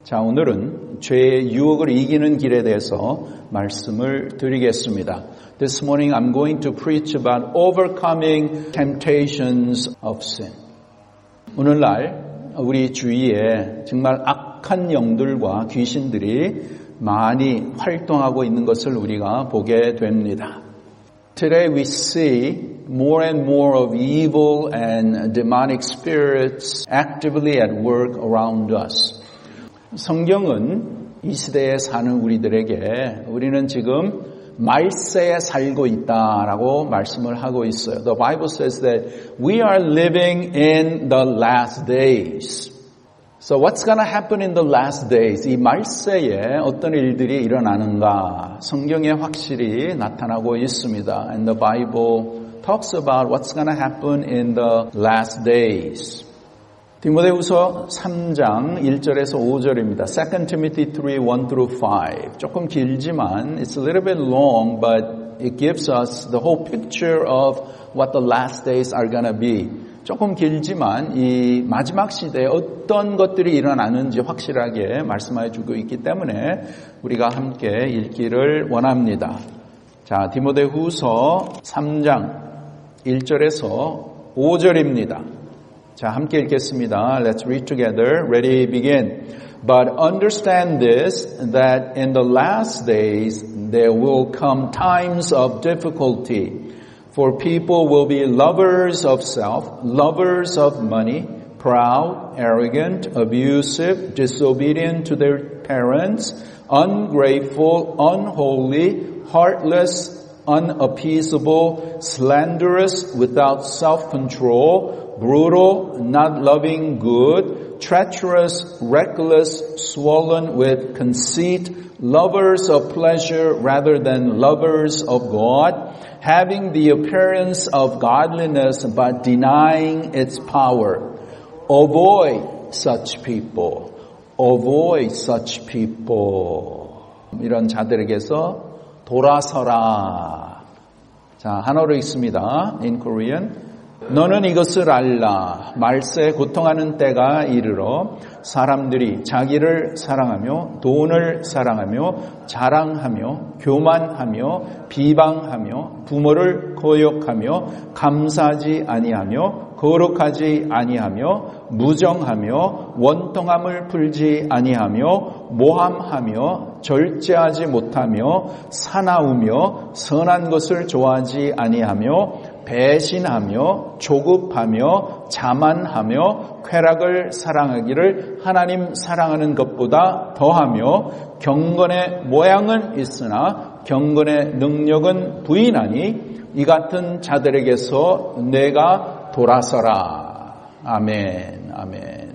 자, 오늘은 죄의 유혹을 이기는 길에 대해서 말씀을 드리겠습니다. This morning I'm going to preach about overcoming temptations of sin. 오늘날 우리 주위에 정말 악한 영들과 귀신들이 많이 활동하고 있는 것을 우리가 보게 됩니다. Today we see more and more of evil and demonic spirits actively at work around us. 성경은 이 시대에 사는 우리들에게 우리는 지금 말세에 살고 있다라고 말씀을 하고 있어요. The Bible says that we are living in the last days. So what's going to happen in the last days? 이 말세에 어떤 일들이 일어나는가? 성경에 확실히 나타나고 있습니다. And the Bible talks about what's going to happen in the last days. 디모데후서 3장 1절에서 5절입니다. 2 Timothy 3, 1 through 5. 조금 길지만 it's a little bit long, but it gives us the whole picture of what the last days are going to be. 조금 길지만 이 마지막 시대에 어떤 것들이 일어나는지 확실하게 말씀해 주고 있기 때문에 우리가 함께 읽기를 원합니다. 자, 디모데후서 3장 1절에서 5절입니다. 자, 함께 읽겠습니다. Let's read together. Ready, begin. But understand this, that in the last days there will come times of difficulty. For people will be lovers of self, lovers of money, proud, arrogant, abusive, disobedient to their parents, ungrateful, unholy, heartless, unappeasable, slanderous, without self-control, brutal, not loving good, treacherous, reckless, swollen with conceit, lovers of pleasure rather than lovers of God, having the appearance of godliness but denying its power. Avoid such people. Avoid such people. 이런 자들에게서 돌아서라. 자, 한어로 읽습니다. In Korean. 너는 이것을 알라. 말세에 고통하는 때가 이르러 사람들이 자기를 사랑하며 돈을 사랑하며 자랑하며 교만하며 비방하며 부모를 거역하며 감사하지 아니하며 거룩하지 아니하며 무정하며 원통함을 풀지 아니하며 모함하며 절제하지 못하며 사나우며 선한 것을 좋아하지 아니하며 배신하며 조급하며 자만하며 쾌락을 사랑하기를 하나님 사랑하는 것보다 더하며 경건의 모양은 있으나 경건의 능력은 부인하니 이 같은 자들에게서 내가 돌아서라. 아멘, 아멘.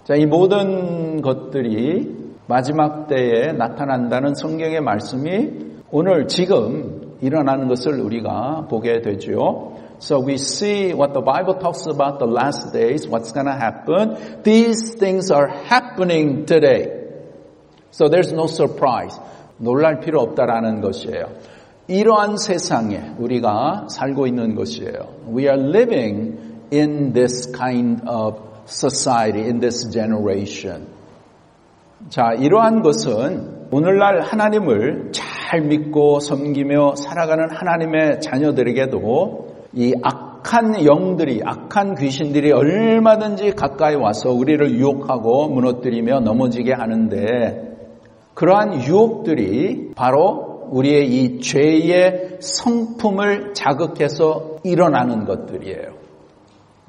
자, 이 모든 것들이 마지막 때에 나타난다는 성경의 말씀이 오늘 지금 일어나는 것을 우리가 보게 되죠. So we see what the Bible talks about the last days, what's going to happen. These things are happening today. So there's no surprise. 놀랄 필요 없다라는 것이에요. 이러한 세상에 우리가 살고 있는 것이에요. We are living in this kind of society, in this generation. 자, 이러한 것은 오늘날 하나님을 잘 믿고 섬기며 살아가는 하나님의 자녀들에게도 이 악한 영들이, 악한 귀신들이 얼마든지 가까이 와서 우리를 유혹하고 무너뜨리며 넘어지게 하는데 그러한 유혹들이 바로 우리의 이 죄의 성품을 자극해서 일어나는 것들이에요.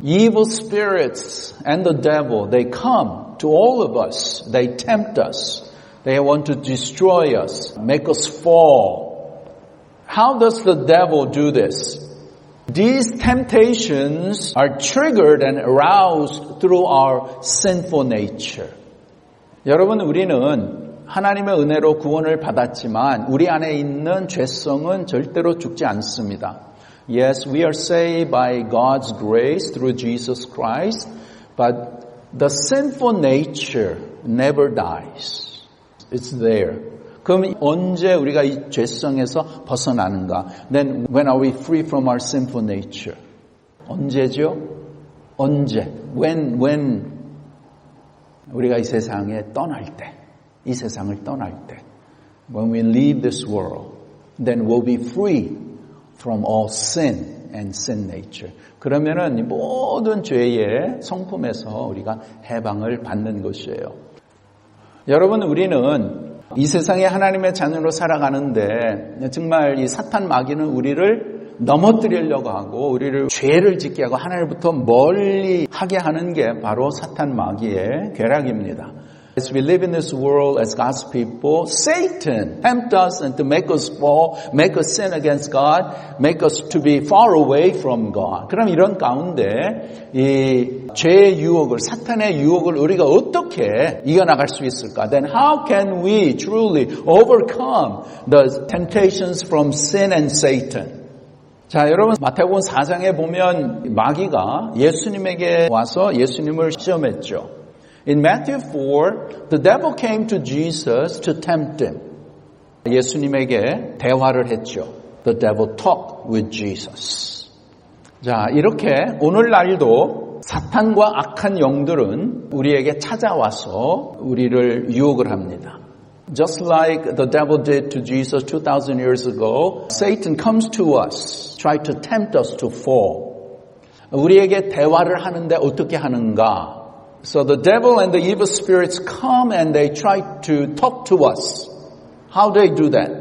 Evil spirits and the devil, they come to all of us. They tempt us. They want to destroy us, make us fall. How does the devil do this? These temptations are triggered and aroused through our sinful nature. 여러분, 우리는 하나님의 은혜로 구원을 받았지만 우리 안에 있는 죄성은 절대로 죽지 않습니다. Yes, we are saved by God's grace through Jesus Christ, but the sinful nature never dies. It's there. 그럼 언제 우리가 이 죄성에서 벗어나는가? Then when are we free from our sinful nature? 언제죠? 언제? When 우리가 이 세상에 떠날 때, 이 세상을 떠날 때, when we leave this world, then we'll be free from all sin and sin nature. 그러면은 모든 죄의 성품에서 우리가 해방을 받는 것이에요. 여러분, 우리는 이 세상에 하나님의 자녀로 살아가는데 정말 이 사탄 마귀는 우리를 넘어뜨리려고 하고 우리를 죄를 짓게 하고 하나님부터 멀리 하게 하는 게 바로 사탄 마귀의 괴락입니다. As we live in this world as God's people, Satan tempts us and to make us fall, make us sin against God, make us to be far away from God. 그럼 이런 가운데 이 죄의 유혹을, 사탄의 유혹을 우리가 어떻게 이겨나갈 수 있을까? Then how can we truly overcome the temptations from sin and Satan? 자, 여러분, 마태복음 4장에 보면 마귀가 예수님에게 와서 예수님을 시험했죠. In Matthew 4, the devil came to Jesus to tempt him. 예수님에게 대화를 했죠. The devil talked with Jesus. 자, 이렇게 오늘날도 사탄과 악한 영들은 우리에게 찾아와서 우리를 유혹을 합니다. Just like the devil did to Jesus 2,000 years ago, Satan comes to us, try to tempt us to fall. 우리에게 대화를 하는데 어떻게 하는가? So the devil and the evil spirits come and they try to talk to us. How do they do that?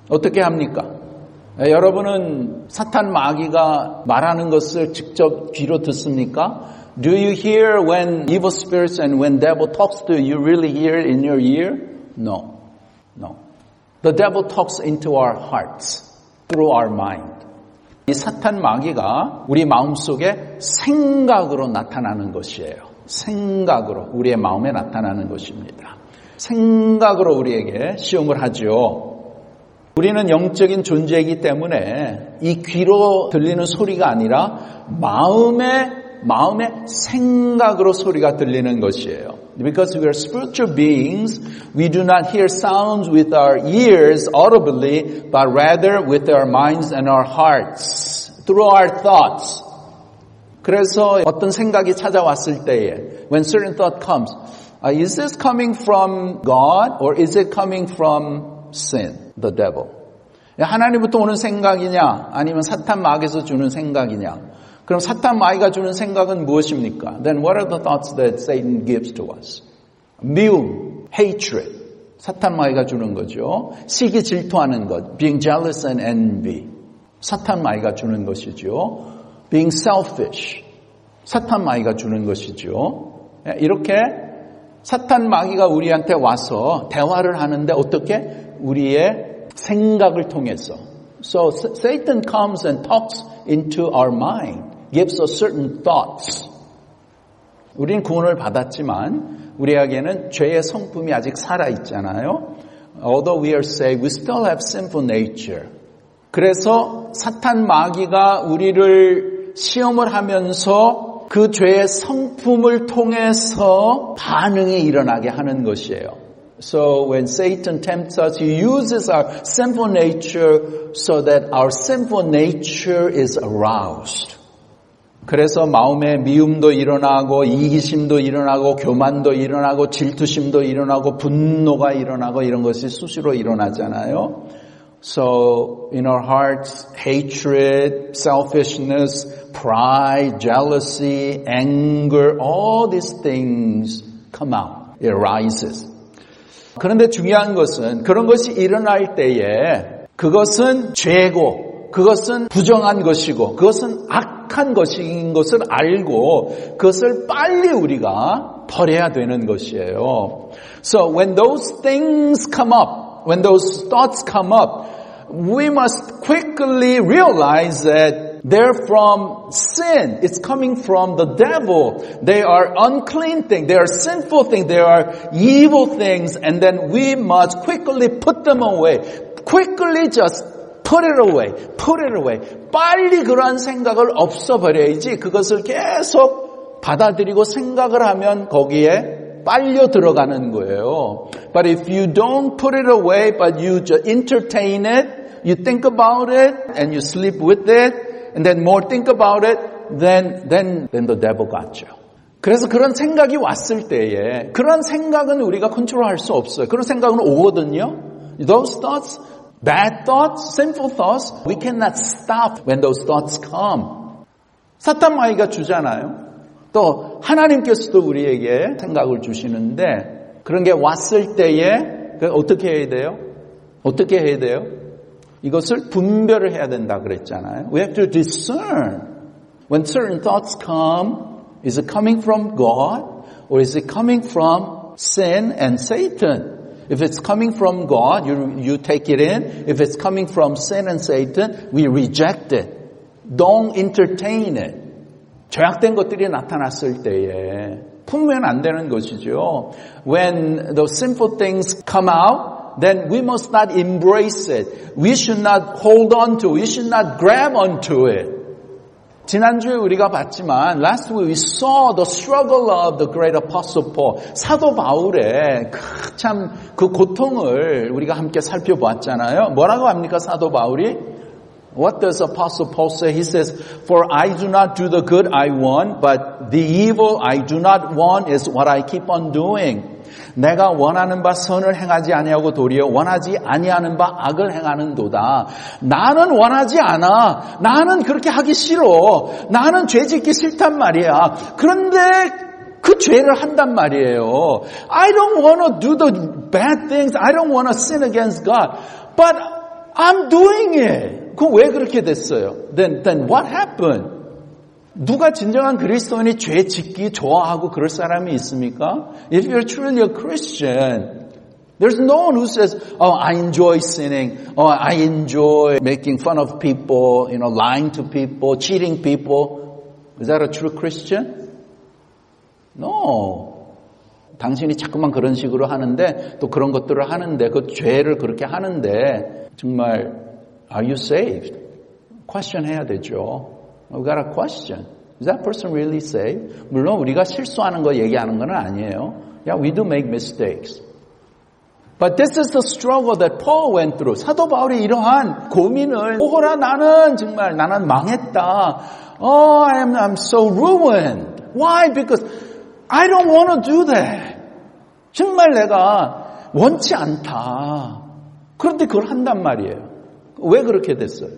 어떻게 합니까? 여러분은 사탄 마귀가 말하는 것을 직접 귀로 듣습니까? Do you hear when evil spirits and when devil talks to you, you really hear it in your ear? No. No. The devil talks into our hearts, through our mind. 이 사탄 마귀가 우리 마음속에 생각으로 나타나는 것이에요. 생각으로 우리의 마음에 나타나는 것입니다. 생각으로 우리에게 시험을 하죠. 우리는 영적인 존재이기 때문에 이 귀로 들리는 소리가 아니라 마음의 생각으로 소리가 들리는 것이에요. Because we are spiritual beings, we do not hear sounds with our ears audibly, but rather with our minds and our hearts, through our thoughts. 그래서 어떤 생각이 찾아왔을 때에, when certain thought comes, is this coming from God or is it coming from sin, the devil? 하나님부터 오는 생각이냐, 아니면 사탄 마귀에서 주는 생각이냐? 그럼 사탄 마귀가 주는 생각은 무엇입니까? Then what are the thoughts that Satan gives to us? 미움, hatred, 사탄 마귀가 주는 거죠. 시기 질투하는 것, being jealous and envy, 사탄 마귀가 주는 것이죠. Being selfish, 사탄 마귀가 주는 것이죠. 이렇게 사탄 마귀가 우리한테 와서 대화를 하는데 어떻게? 우리의 생각을 통해서. So Satan comes and talks into our mind, gives us certain thoughts. 우리는 구원을 받았지만 우리에게는 죄의 성품이 아직 살아있잖아요. Although we are saved, we still have sinful nature. 그래서 사탄 마귀가 우리를 시험을 하면서 그 죄의 성품을 통해서 반응이 일어나게 하는 것이에요. So when Satan tempts us, he uses our sinful nature so that our sinful nature is aroused. 그래서 마음에 미움도 일어나고 이기심도 일어나고 교만도 일어나고 질투심도 일어나고 분노가 일어나고 이런 것이 수시로 일어나잖아요. So in our hearts, hatred, selfishness, pride, jealousy, anger, all these things come out. It arises. 그런데 중요한 것은 그런 것이 일어날 때에 그것은 죄고 그것은 부정한 것이고 그것은 악한 것인 것을 알고 그것을 빨리 우리가 버려야 되는 것이에요. So when those things come up, when those thoughts come up, we must quickly realize that they're from sin. It's coming from the devil. They are unclean things. They are sinful things. They are evil things. And then we must quickly put them away. Quickly just put it away. Put it away. 빨리 그러한 생각을 없애버려야지 그것을 계속 받아들이고 생각을 하면 거기에 빨려 들어가는 거예요. But if you don't put it away, but you just entertain it, you think about it, and you sleep with it, and then more think about it, then the devil got you. 그래서 그런 생각이 왔을 때에 그런 생각은 우리가 컨트롤할 수 없어요. 그런 생각은 오거든요. Those thoughts, bad thoughts, sinful thoughts, we cannot stop when those thoughts come. 사탄 마귀가 주잖아요. 또 하나님께서도 우리에게 생각을 주시는데 그런 게 왔을 때에 어떻게 해야 돼요? 어떻게 해야 돼요? 이것을 분별을 해야 된다 그랬잖아요. We have to discern. When certain thoughts come, is it coming from God or is it coming from sin and Satan? If it's coming from God, you take it in. If it's coming from sin and Satan, we reject it. Don't entertain it. 죄악된 것들이 나타났을 때에 품으면 안 되는 것이죠. When those sinful things come out, then we must not embrace it. We should not hold on to it. We should not grab onto it. 지난주에 우리가 봤지만 last week we saw the struggle of the great apostle Paul. 사도 바울의 참 그 고통을 우리가 함께 살펴보았잖아요. 뭐라고 합니까 사도 바울이? What does Apostle Paul say? He says, "For I do not do the good I want, but the evil I do not want is what I keep on doing." 내가 원하는 바 선을 행하지 아니하고 도리어 원하지 아니하는 바 악을 행하는도다. 나는 원하지 않아. 나는 그렇게 하기 싫어. 나는 죄 짓기 싫단 말이야. 그런데 그 죄를 한단 말이에요. I don't want to do the bad things. I don't want to sin against God. But I'm doing it. 그럼 왜 그렇게 됐어요? Then what happened? 누가 진정한 그리스도인이 죄 짓기 좋아하고 그럴 사람이 있습니까? If you're truly a Christian, there's no one who says, "Oh, I enjoy sinning. Oh, I enjoy making fun of people, lying to people, cheating people." Is that a true Christian? No. 당신이 자꾸만 그런 식으로 하는데 또 그런 것들을 하는데 그 죄를 그렇게 하는데 정말 Are you saved? Question 해야 되죠. We got a question. Is that person really saved? 물론 우리가 실수하는 거 얘기하는 건 아니에요. Yeah, we do make mistakes. But this is the struggle that Paul went through. 사도 바울이 이러한 고민을 오호라 나는 망했다. Oh, I'm so ruined. Why? Because I don't want to do that. 정말 내가 원치 않다. 그런데 그걸 한단 말이에요. 왜 그렇게 됐어요?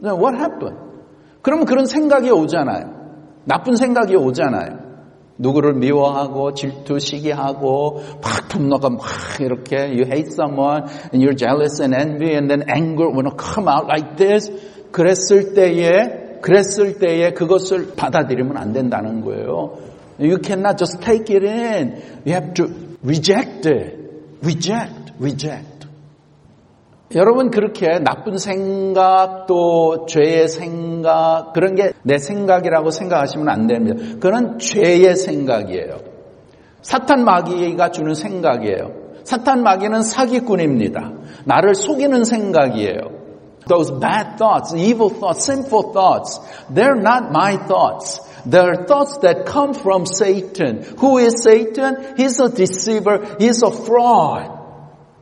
What happened? 그러면 그런 생각이 오잖아요. 나쁜 생각이 오잖아요. 누구를 미워하고 질투, 시기하고 막 분노가 막 이렇게 you hate someone and you're jealous and envy and then anger will come out like this. 그랬을 때에 그것을 받아들이면 안 된다는 거예요. You cannot just take it in. You have to reject it. Reject. 여러분 그렇게 나쁜 생각 또 죄의 생각 그런 게 내 생각이라고 생각하시면 안 됩니다. 그건 죄의 생각이에요. 사탄 마귀가 주는 생각이에요. 사탄 마귀는 사기꾼입니다. 나를 속이는 생각이에요. Those bad thoughts, evil thoughts, sinful thoughts, they're not my thoughts. They're thoughts that come from Satan. Who is Satan? He's a deceiver. He's a fraud.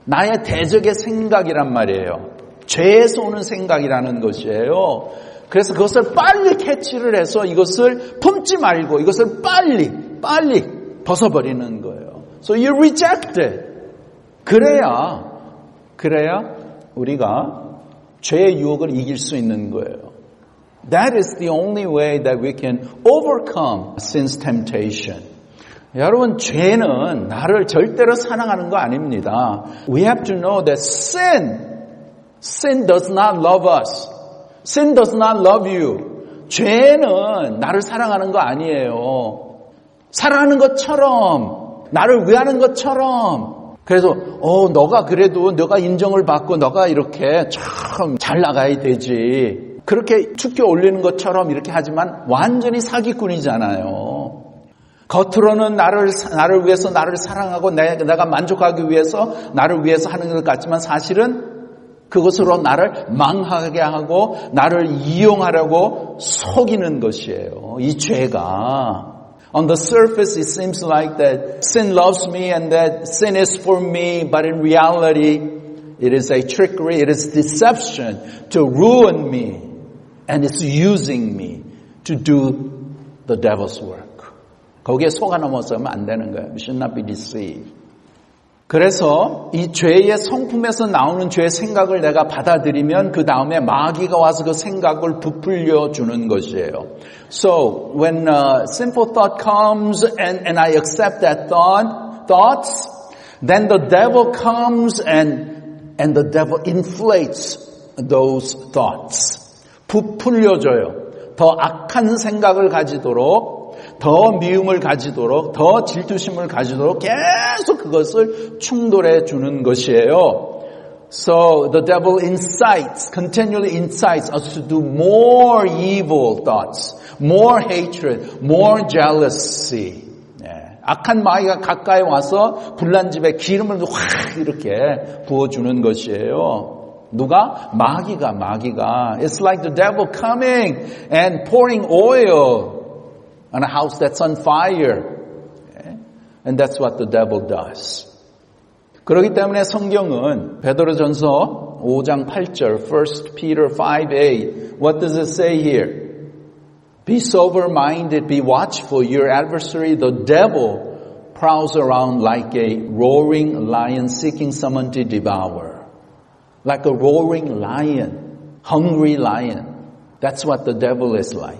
나의 대적의 생각이란 말이에요. 죄에서 오는 생각이라는 것이에요. 그래서 그것을 빨리 캐치를 해서 이것을 품지 말고 이것을 빨리 벗어버리는 거예요. So you reject it. 그래야 우리가 죄의 유혹을 이길 수 있는 거예요. That is the only way that we can overcome sin's temptation. 여러분 죄는 나를 절대로 사랑하는 거 아닙니다. We have to know that sin does not love us. Sin does not love you. 죄는 나를 사랑하는 거 아니에요. 사랑하는 것처럼 나를 위하는 것처럼 그래서 너가 그래도 너가 인정을 받고 너가 이렇게 참 잘 나가야 되지. 그렇게 축켜 올리는 것처럼 이렇게 하지만 완전히 사기꾼이잖아요. 겉으로는 나를 위해서 나를 사랑하고 내가 만족하기 위해서 나를 위해서 하는 것 같지만 사실은 그것으로 나를 망하게 하고 나를 이용하려고 속이는 것이에요. 이 죄가. On the surface it seems like that sin loves me and that sin is for me, but in reality it is a trickery, it is deception to ruin me and it's using me to do the devil's work. 거기에 속아 넘어서면 안 되는 거예요. We should not be deceived. 그래서 이 죄의 성품에서 나오는 죄의 생각을 내가 받아들이면 그 다음에 마귀가 와서 그 생각을 부풀려 주는 것이에요. So when a sinful thought comes and I accept that thoughts, then the devil comes and the devil inflates those thoughts. 부풀려줘요. 더 악한 생각을 가지도록, 더 미움을 가지도록, 더 질투심을 가지도록 계속 그것을 충돌해 주는 것이에요. So the devil continually incites us to do more evil thoughts, more hatred, more jealousy. 악한 마귀가 가까이 와서 불난 집에 기름을 확 이렇게 부어주는 것이에요. 누가? 마귀가. It's like the devil coming and pouring oil on a house that's on fire. And that's what the devil does. 그렇기 때문에 성경은 베드로전서 5장 8절, 1 Peter 5:8, what does it say here? Be sober-minded, be watchful. Your adversary, the devil, prowls around like a roaring lion seeking someone to devour. Like a roaring lion, hungry lion. That's what the devil is like.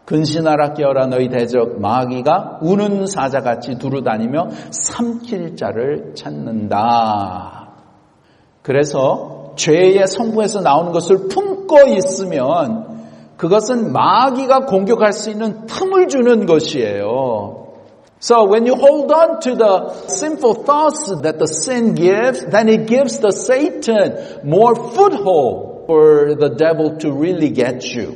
근신하라 깨어라 너희 대적 마귀가 우는 사자같이 두루다니며 삼킬 자를 찾는다. 그래서 죄의 성품에서 나오는 것을 품고 있으면 그것은 마귀가 공격할 수 있는 틈을 주는 것이에요. So when you hold on to the sinful thoughts that the sin gives, then it gives the Satan more foothold for the devil to really get you.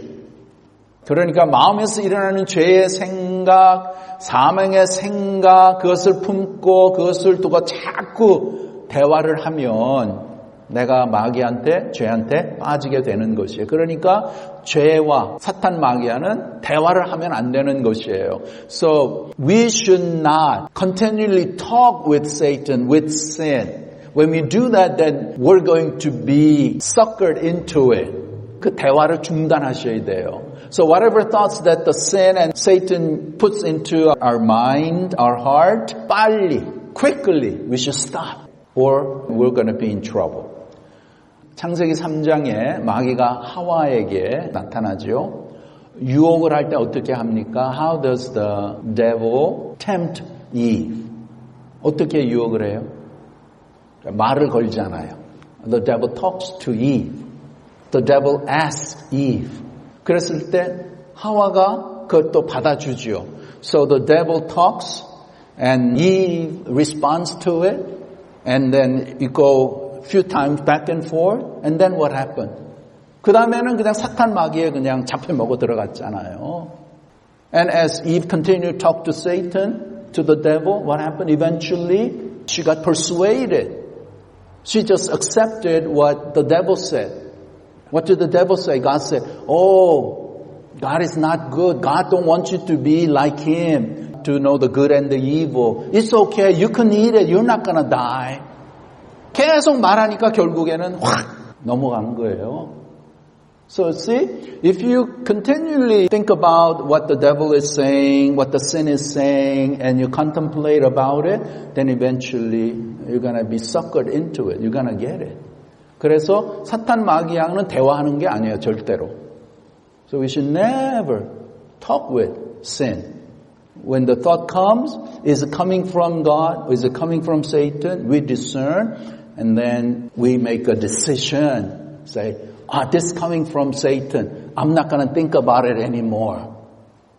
그러니까 마음에서 일어나는 죄의 생각, 사망의 생각, 그것을 품고 그것을 두고 자꾸 대화를 하면 내가 마귀한테, 죄한테 빠지게 되는 것이에요. 그러니까 죄와 사탄 마귀와는 대화를 하면 안 되는 것이에요. So we should not continually talk with Satan, with sin. When we do that, then we're going to be suckered into it. 그 대화를 중단하셔야 돼요. So whatever thoughts that the sin and Satan puts into our mind, our heart, 빨리, quickly, we should stop or we're going to be in trouble. 창세기 3장에 마귀가 하와에게 나타나죠. 유혹을 할 때 어떻게 합니까? How does the devil tempt Eve? 어떻게 유혹을 해요? 말을 걸잖아요. The devil talks to Eve. The devil asks Eve. 그랬을 때 하와가 그것도 받아주지요. So the devil talks and Eve responds to it and then you go a few times back and forth and then what happened? 그 다음에는 그냥 사탄 마귀에 그냥 잡혀 먹어 들어갔잖아요. And as Eve continued to talk to Satan, to the devil, what happened? Eventually she got persuaded. She just accepted what the devil said. What did the devil say? God said, oh, God is not good. God don't want you to be like him, to know the good and the evil. It's okay. You can eat it. You're not going to die. 계속 말하니까 결국에는 확 넘어간 거예요. So see, if you continually think about what the devil is saying, what the sin is saying, and you contemplate about it, then eventually you're going to be suckered into it. You're going to get it. 그래서 사탄 마귀하고는 대화하는 게 아니에요, 절대로. So we should never talk with sin. When the thought comes, is it coming from God? Is it coming from Satan? We discern, and then we make a decision. Say, this is coming from Satan. I'm not going to think about it anymore.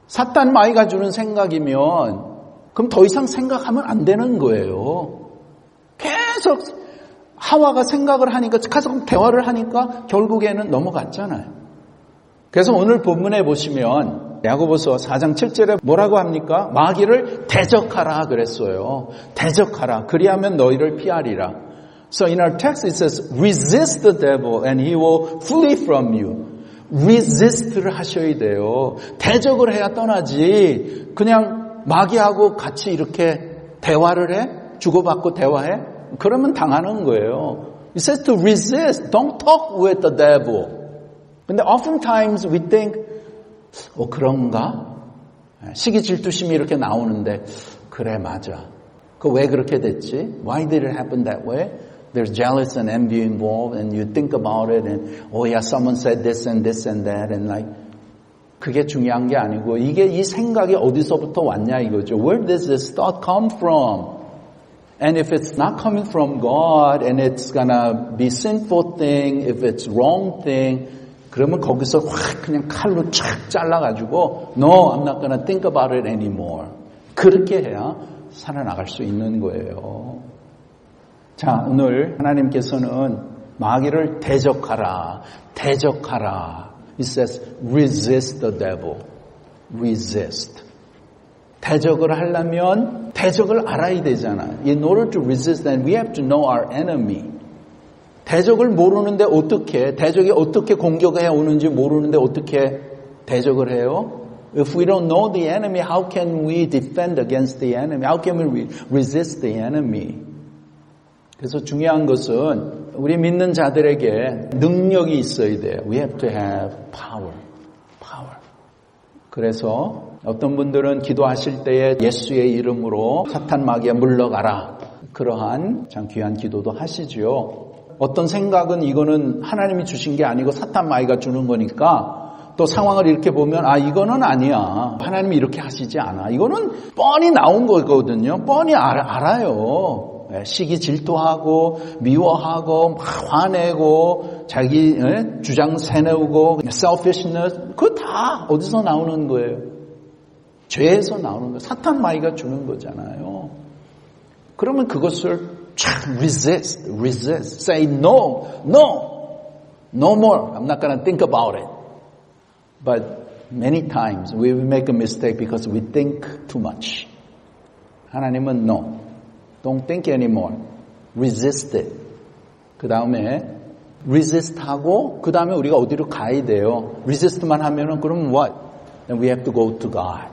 사탄 마귀가 주는 생각이면 그럼 더 이상 생각하면 안 되는 거예요. 계속 하와가 생각을 하니까 계속 대화를 하니까 결국에는 넘어갔잖아요. 그래서 오늘 본문에 보시면 야고보서 4장 7절에 뭐라고 합니까? 마귀를 대적하라 그랬어요. 대적하라. 그리하면 너희를 피하리라. So in our text it says resist the devil and he will flee from you. resist를 하셔야 돼요. 대적을 해야 떠나지. 그냥 마귀하고 같이 이렇게 대화를 해? 주고받고 대화해? 그러면 당하는 거예요. It says to resist. Don't talk with the devil. 근데 oftentimes we think, 그런가? 시기 질투심이 이렇게 나오는데 그래 맞아. 그 왜 그렇게 됐지? Why did it happen that way? There's jealous and envy involved and you think about it and oh yeah someone said this and that and like 그게 중요한 게 아니고 이게 이 생각이 어디서부터 왔냐 이거죠. Where does this thought come from? And if it's not coming from God and it's gonna be sinful thing, if it's wrong thing, 그러면 거기서 확 그냥 칼로 촥 잘라가지고 No, I'm not gonna think about it anymore. 그렇게 해야 살아나갈 수 있는 거예요. 자, 오늘 하나님께서는 마귀를 대적하라. It says resist the devil. Resist. 대적을 하려면 대적을 알아야 되잖아요. In order to resist, then we have to know our enemy. 대적을 모르는데 어떻게, 대적이 어떻게 공격해 오는지 모르는데 어떻게 대적을 해요? If we don't know the enemy, how can we defend against the enemy? How can we resist the enemy? 그래서 중요한 것은 우리 믿는 자들에게 능력이 있어야 돼요. We have to have power. 그래서 어떤 분들은 기도하실 때에 예수의 이름으로 사탄 마귀야 물러가라. 그러한 참 귀한 기도도 하시지요. 어떤 생각은 이거는 하나님이 주신 게 아니고 사탄 마귀가 주는 거니까 또 상황을 이렇게 보면 이거는 아니야. 하나님이 이렇게 하시지 않아. 이거는 뻔히 나온 거거든요. 뻔히 알아요. 시기 질투하고 미워하고 막 화내고 자기 주장 세뇌우고 selfishness 그거 다 어디서 나오는 거예요? 죄에서 나오는 거예요. 사탄 마귀가 주는 거잖아요. 그러면 그것을 resist, say no more. I'm not going to think about it. But many times we make a mistake because we think too much. 하나님은 no. Don't think anymore. Resist it. 그 다음에 resist 하고 그 다음에 우리가 어디로 가야 돼요. resist만 하면은 그럼 what? Then we have to go to God.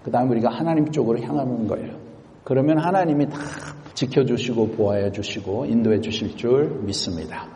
그 다음에 우리가 하나님 쪽으로 향하는 거예요. 그러면 하나님이 다 지켜주시고 보호해 주시고 인도해 주실 줄 믿습니다.